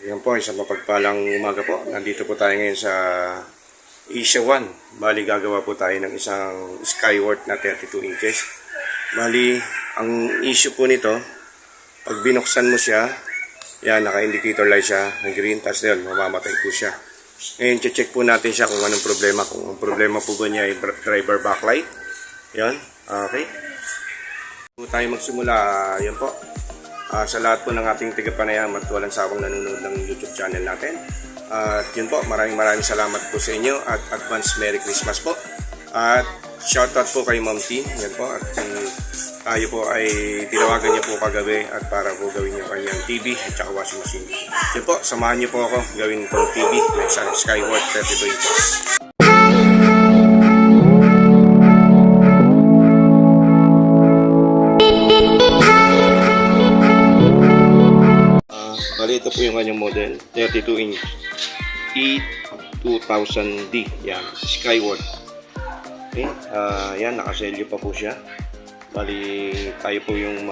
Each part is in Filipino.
Yan po, isang mapagpalang umaga po. Nandito po tayo ngayon sa Asia 1. Bali, gagawa po tayo ng isang Skyward na 32 inches. Bali, ang issue po nito, pag binuksan mo siya, yan, naka-indicator light siya, ng green, tapos yun, mamamatay po siya. Ngayon, check po natin siya kung anong problema. Kung ang problema po ba niya ay driver backlight. Yan, okay. Po tayo magsimula, yan po. Sa lahat po ng ating tigapanayam at walang sawang nanonood ng YouTube channel natin. At yun po, maraming salamat po sa inyo at advance Merry Christmas po. At shoutout po kay Ma'am T. Yan po, at tayo po ay tinawagan niya po kagabi at para po gawin yung kanyang TV at saka washing machine. Yan po, samahan niyo po ako gawin itong TV ng Skyward 32 inches. Bali, ito po yung kanyang model, 32 inch E2000D, yan, Skyward. Okay, yan, nakaselyo pa po siya. Bali, tayo po yung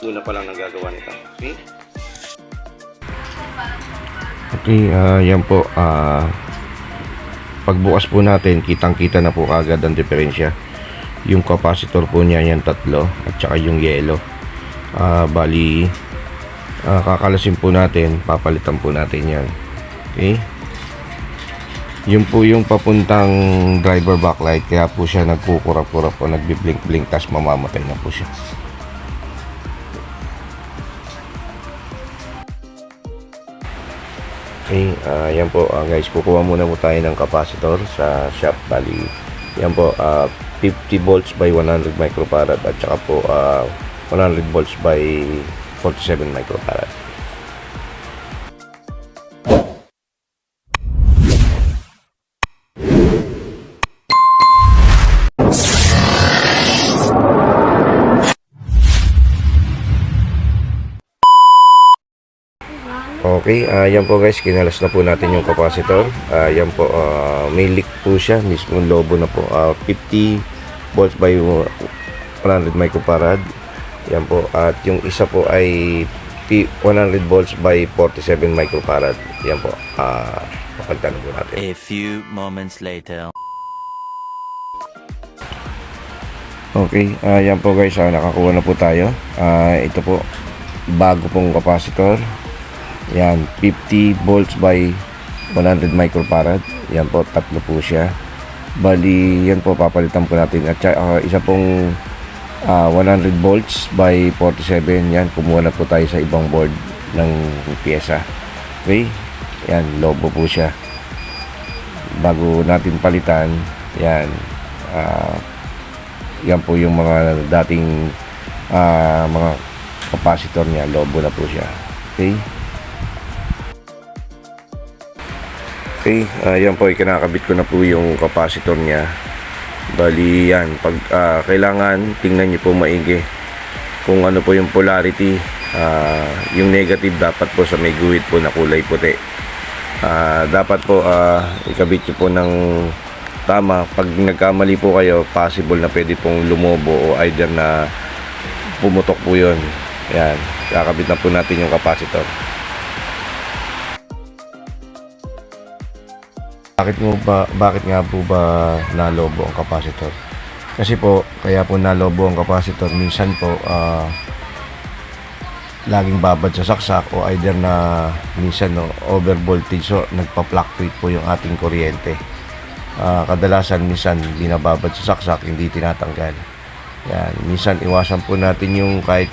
una pa lang nagagawa nito. Okay, okay, yan po, pagbukas po natin, kitang-kita na po kagad ang diferensya. Yung capacitor po niya, yan tatlo, at saka yung yellow. Bali, kakalasin po natin, papalitan po natin yan. Okay, yun po yung papuntang driver backlight, kaya po siya nagkukurap-kurap po, nagbiblink-blink, tas mamamatay na po siya. Okay, yan po guys, kukuha muna po tayo ng capacitor sa shop. Bali, yan po, 50 volts by 100 microfarad at saka po 100 volts by 47 microfarad. Okay, yan po guys, kinalas na po natin yung capacitor. Yan po, may leak po siya, mismo lobo na po. 50 volts by 100 microfarad. Yan po, at yung isa po ay 100 volts by 47 microfarad. Yan po, papalitan po natin. A few moments later. Okay, yan po guys, nakakuha na po tayo. Ito po, bago pong capacitor. Yan, 50 volts by 100 microfarad. Yan po, tatlo po siya. Bali, yan po, papalitan po natin. At isa pong 100 volts by 47. Yan, kumuha na po tayo sa ibang board ng pyesa. Okay, yan, lobo po siya. Bago natin palitan, yan, yan po yung mga dating mga capacitor niya, lobo na po siya. Okay, okay, yan po, ikinakabit ko na po yung capacitor niya. Bali, yan, pag kailangan tingnan niyo po maigi kung ano po yung polarity. Yung negative dapat po sa may guhit po na kulay puti. Dapat po ikabit niyo po ng tama. Pag nagkamali po kayo, possible na pwede pong lumobo o either na pumutok po yun. Yan, kakabit na po natin yung capacitor. Bakit nga po ba nalobo ang capacitor? Kasi po, kaya po nalobo ang capacitor, minsan po laging babad sa saksak o either na minsan over voltage, so nagpa-fluctuate po yung ating kuryente. Kadalasan minsan binababad sa saksak, hindi tinatanggal. Yan, minsan iwasan po natin yung kahit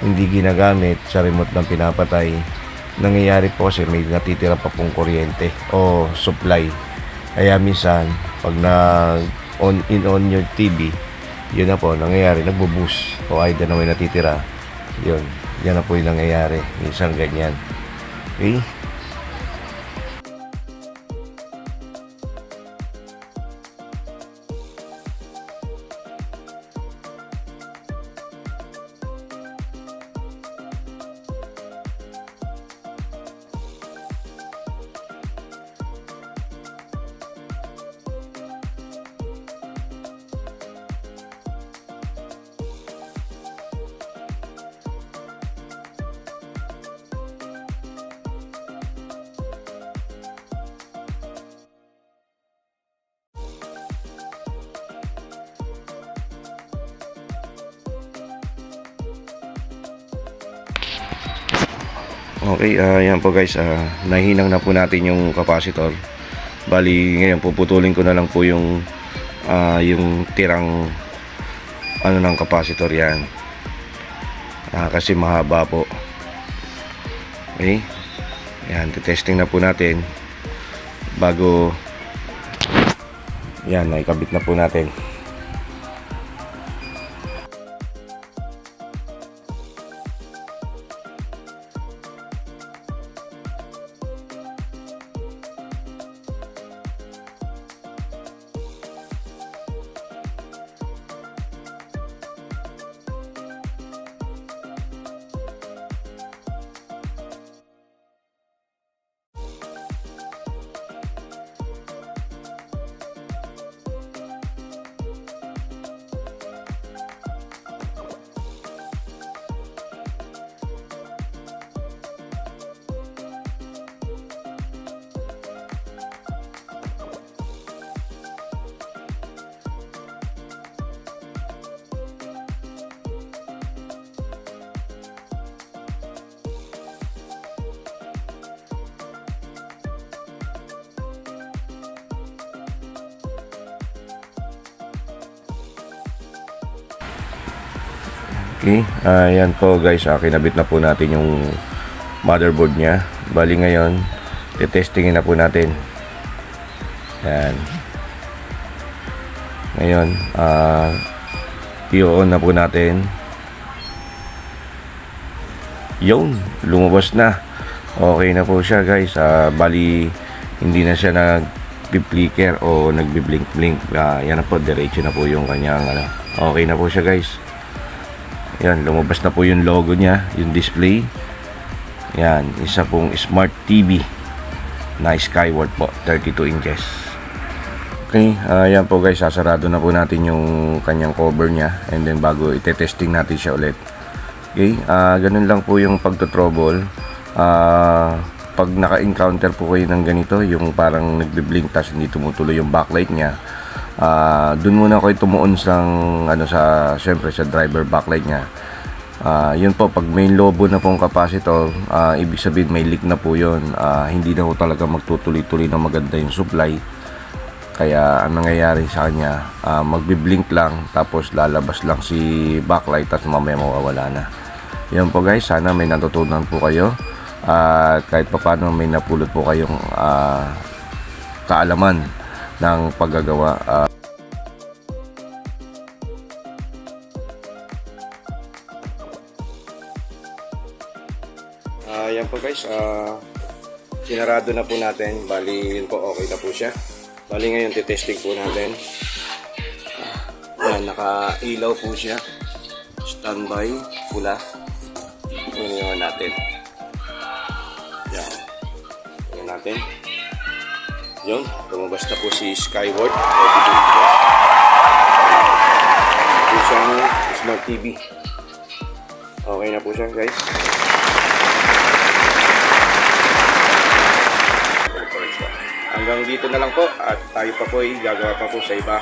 hindi ginagamit sa remote ng pinapatay. Nangyayari po kasi may natitira pa pong kuryente o supply. Kaya minsan pag on yung TV, yun na po nangyayari, nagbo-boost o either na may natitira. Yun, yan na po yung nangyayari. Minsan ganyan. Okay? Okay, yan po guys, nahinang na po natin yung capacitor. Bali, ngayon puputulin ko na lang po yung tirang ng capacitor yan. Kasi mahaba po. Okay, yan, testing na po natin bago yan, naikabit na po natin. Okay, yan po guys, kinabit na po natin yung motherboard nya. Bali ngayon, testingin na po natin. Yan. Ngayon, i-on na po natin. Yun, lumabas na. Okay na po siya guys. Bali, hindi na siya nag-flicker o nagbi-blink-blink. Yan na po, diretso na po yung kanyang okay na po siya guys. Yan, lumabas na po yung logo niya, yung display. Yan, isa pong smart TV na Skyward po, 32 inches. Okay, yan po guys, sasarado na po natin yung kanyang cover niya, and then bago ite-testing natin siya ulit. Okay, ganun lang po yung pagto-trouble. Pag naka-encounter po kayo ng ganito, yung parang nagbi-blink tas hindi tumutuloy yung backlight niya, dun muna kayo tumuon syempre sa driver backlight niya. Yun po, pag may lobo na pong capacitor, ibig sabihin may leak na po yun. Hindi na po talaga magtutuloy-tuloy na maganda yung supply. Kaya ang nangyayari sa kanya, magbi-blink lang tapos lalabas lang si backlight at mamaya mawawala na. Yan po guys, sana may natutunan po kayo at kahit pa paano may napulot po kayong kaalaman ng paggagawa. Yan po guys, sinarado na po natin. Bali, yun po, okay na po siya. Bali ngayon, titesting po natin. Yan, naka-ilaw po siya. Standby, pula. Ngayon natin. Yan. Ngayon natin. Yun, lumabas na po si Skyward. Ito siyang smart TV. Okay na po siya guys. Hanggang dito na lang po at tayo pa po ay gagawa pa po sa iba.